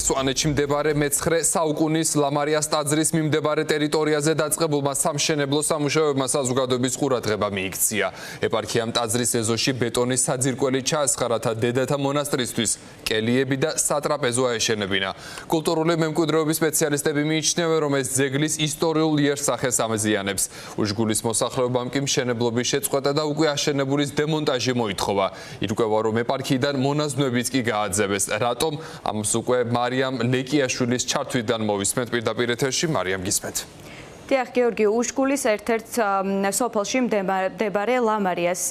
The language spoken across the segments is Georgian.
სვანეთში მდებარე მე-9 საუკუნის ლამარიას ტაძრის მიმდებარე ტერიტორიაზე დაწყებულმა სამშენებლო სამუშაოებმა საზოგადოების ყურადღება მიიქცია. ეპარქიამ ტაძრის ეზოში ბეტონის საძირკველი ჩაასხარა, დედათა მონასტრისთვის კელიები და სატრაპეზო აეშენებინა. კულტურული მემკვიდრეობის სპეციალისტები მიიჩნევენ, რომ ეს ძეგლის ისტორიულ იერსახეს ამეზიანებს. უშგულის მოსახლეობამ კი მშენებლობის შეწყვეტა და უკვე აშენებულის დემონტაჟი მოითხოვა. ირკვევა, რომ ეპარქიიდან მონაზვნებიც კი გააძევეს. რატომ? ამას უკვე მარიამ ლეკიაშვილის ჩართვიდან მოვისმენთ პირდაპირ ეთერში. მარიამ, გისმენთ. დიახ, გიორგი, უშგულის ერთ-ერთ სოფელში მდებარე ლამარიას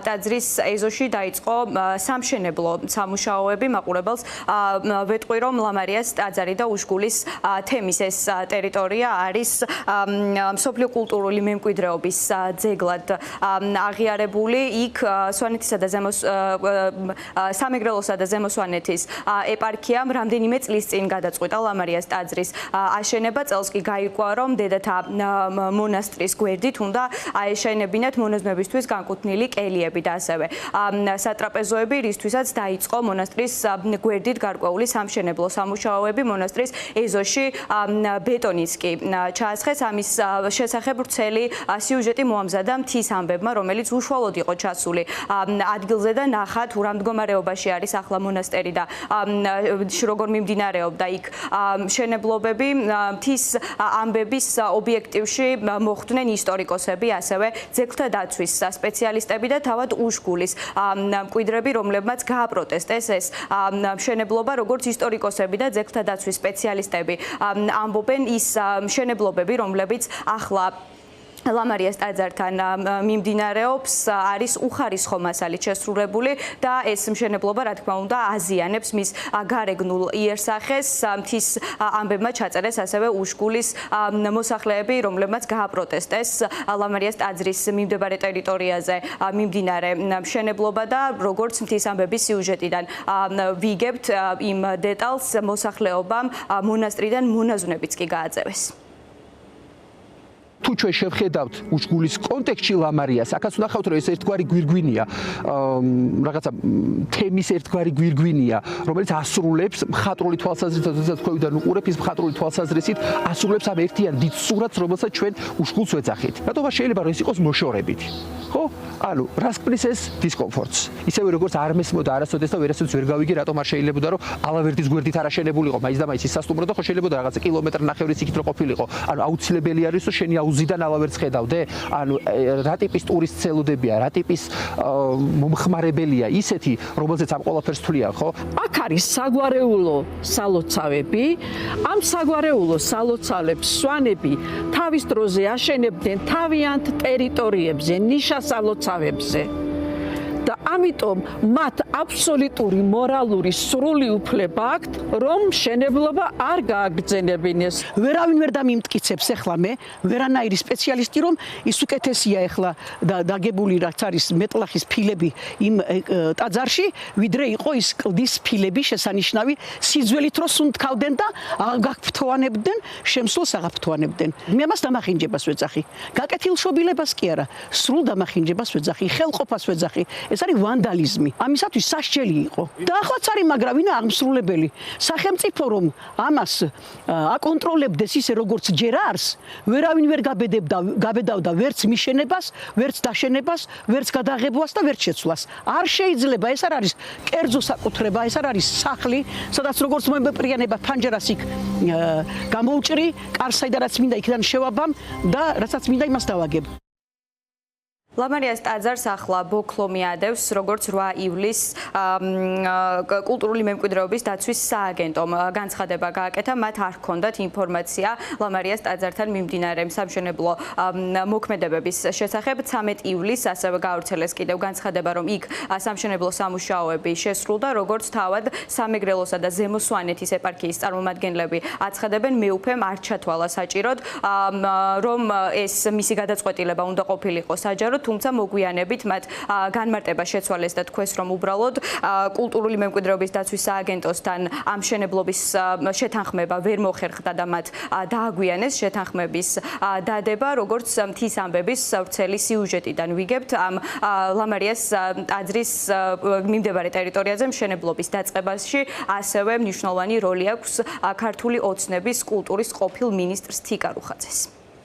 ტაძრის ეზოში დაიწყო სამშენებლო სამუშაოები. მაყურებელს ვეტყვი, რომ ლამარიას ტაძარი და უშგულის თემის ეს ტერიტორია არის მსოფლიო კულტურული მემკვიდრეობის ძეგლად აღიარებული. იქ სვანეთისა და სამეგრელოსა და ზემო სვანეთის ეპარქიამ რამდენიმე წლის წინ გადაწყვიტა ლამარიას ტაძრის აშენება. წელს კი გაირკვა, რომ დედათა მონასტრის გვერდით უნდა აეშენებინათ მონაზვნებისთვის განკუთვნილი კელიები და ასევე სატრაპეზოები, რისთვისაც დაიწყო მონასტრის გვერდით გარკვეული სამშენებლო სამუშაოები. მონასტრის ეზოში ბეტონის კი ჩაასხეს. ამის შესახებ ვრცელი სიუჟეტი მოამზადა მთის ამბებმა, რომელიც უშუალოდ იყო ჩასული ადგილზე და ნახა თუ რა მდგომარეობაში არის ახლა მონასტერი და როგორ მიმდინარეობდა იქ მშენებლობები. მთის ამბების ობიექტივში მოხვდნენ ისტორიკოსები, ასევე ძეგლთა დაცვის სპეციალისტები და თავად უშგულის მკვიდრები, რომლებმაც გააპროტესტეს ეს მშენებლობა. როგორც ისტორიკოსები და ძეგლთა დაცვის სპეციალისტები ამბობენ, ის მშენებლობები, რომლებიც ახლა ლამარიას ტაძართან მიმდინარეობს, არის უხარისხო მასალით შესრულებული და ეს მშენებლობა, რა თქმა უნდა, აზიანებს მის გარეგნულ იერსახეს. მთის ამბებმა ჩაწერეს ასევე უშგულის მოსახლეები, რომლებმაც გააპროტესტეს ლამარიას ტაძრის მიმდებარე ტერიტორიაზე მიმდინარე მშენებლობა და როგორც მთის ამბების სიუჟეტიდან ვიგებთ იმ დეტალს, მოსახლეობამ მონასტრიდან მონაზვნებიც კი გააძევეს. თუ ჩვენ შევხედავთ უშგულის კონტექსტში ლამარიას, აქაც ვნახავთ, რომ ეს ერთგვარი გვირგვინია, რაღაცა თემის ერთგვარი გვირგვინია, რომელიც ასრულებს მხატვრული თვალსაზრისით, როდესაც თქვენიდან უყურებ, ის მხატვრული თვალსაზრისით ასრულებს ამ ერთიან დიდ სურათს, რომელსაც ჩვენ უშგულს ვეძახით. რატომა შეიძლება რომ ეს იყოს მოშორებითი? ხო? ანუ რას ქმნის ეს დისკომფორტს? ისევე როგორც არ მესმოდა არასოდეს და ვერასოდეს ვერ გავიგე, რატომ არ შეიძლებოდა რომ ალავერდის გვერდით არ აშენებულიყო, მაინც და მაინც ის სასტუმრო და ხო შეიძლება რაღაცა კილომეტრი ნახევრის იქით რო ყოფილიყო. ანუ აუცილებელი არის რომ შენი აუზიდან ალავერს ხედავდე? ანუ რა ტიპის ტურისტსელოდებია, რა ტიპის მომხმარებელია ისეთი, რომელზეც ამ ყველაფერს თვლიან, ხო? აქ არის საგვარეულო სალოცავები. ამ საგვარეულო სალოცავებს სვანები თავის დროზე აშენებდნენ თავიანთ ტერიტორიებზე, ნიშასალოცავებზე. და ამიტომ მათ აბსოლუტური მორალური სრული უფლება აქვთ, რომ მშენებლობა არ გააგრძელებინეს. ვერავინ ვერ დამიმტკიცებს ახლა მე, ვერანაირი სპეციალისტი, რომ ის უკეთესია ახლა დაგებული რაც არის მეტლახის ფილები იმ ტაძარში, ვიდრე იყო ის კლდის ფილები შესანიშნავი სიძველით რო სუნთქავდნენ და გაგფრთოვანებდნენ, შემსვლელს აღაფრთოვანებდნენ. მე მას დამახინჯებას ვეძახი. გაკეთილშობილებას კი არა, სრულ დამახინჯებას ვეძახი, ხელყოფას ვეძახი. ეს არის ვანდალიზმი. ამისათვის სასჯელი იყო. და ახლაც არის, მაგრამ ვინა აღმსრულებელი? სახელმწიფო რომ ამას აკონტროლებდეს ისე როგორც ჯერ არის, ვერავინ ვერ გაბედავდა ვერც მიშენებას, ვერც დაშენებას, ვერც გადაღებვას და ვერც შეცვლას. არ შეიძლება, ეს არ არის კერძო საკუთრება, ეს არ არის სახლი, სადაც როგორც მომეპრიანება ფანჯერას იქ გამოვჭრი, კარს საიდანაც მინდა იქიდან შევაბამ და რასაც მინდა იმას დავაგებ. ლამარიას ტაძარს ახლა ბოქლო მიადევს, როგორც 8 ივლისს კულტურული მემკვიდრეობის დაცვის სააგენტომ განცხადება გააკეთა, მათ არ ჰქონდათ ინფორმაცია ლამარიას ტაძართან მიმდინარე სამშენებლო მოქმედებების შესახებ. 13 ივლისს ასევე გაავრცელეს კიდევ განცხადება, რომ იქ სამშენებლო სამუშაოები შესრულდა, როგორც თავად სამეგრელოსა და ზემო სვანეთის ეპარქიის წარმომადგენლები აცხადებენ, მეუფემ არ ჩათვალა საჭიროდ, რომ ეს მისი გადაწყვეტილება უნდა ყოფილიყო საჯაროდ, თუმცა მოგვიანებით მათ განმარტება შეცვალეს და თქვეს, რომ უბრალოდ კულტურული მემკვიდრეობის დაცვის სააგენტოსთან ამ მშენებლობის შეთანხმება ვერ მოხერხდა და მათ დააგვიანეს შეთანხმების დადება, როგორც მთის ამბების ვრცელი სიუჟეტიდან ვიგებთ, ამ ლამარიას ტაძრის მიმდებარე ტერიტორიაზე მშენებლობის დაწყებაში ასევე მნიშვნელოვანი როლი აქვს ქართული ოცნების კულტურის ყოფილ მინისტრს თიკა რუხაძეს.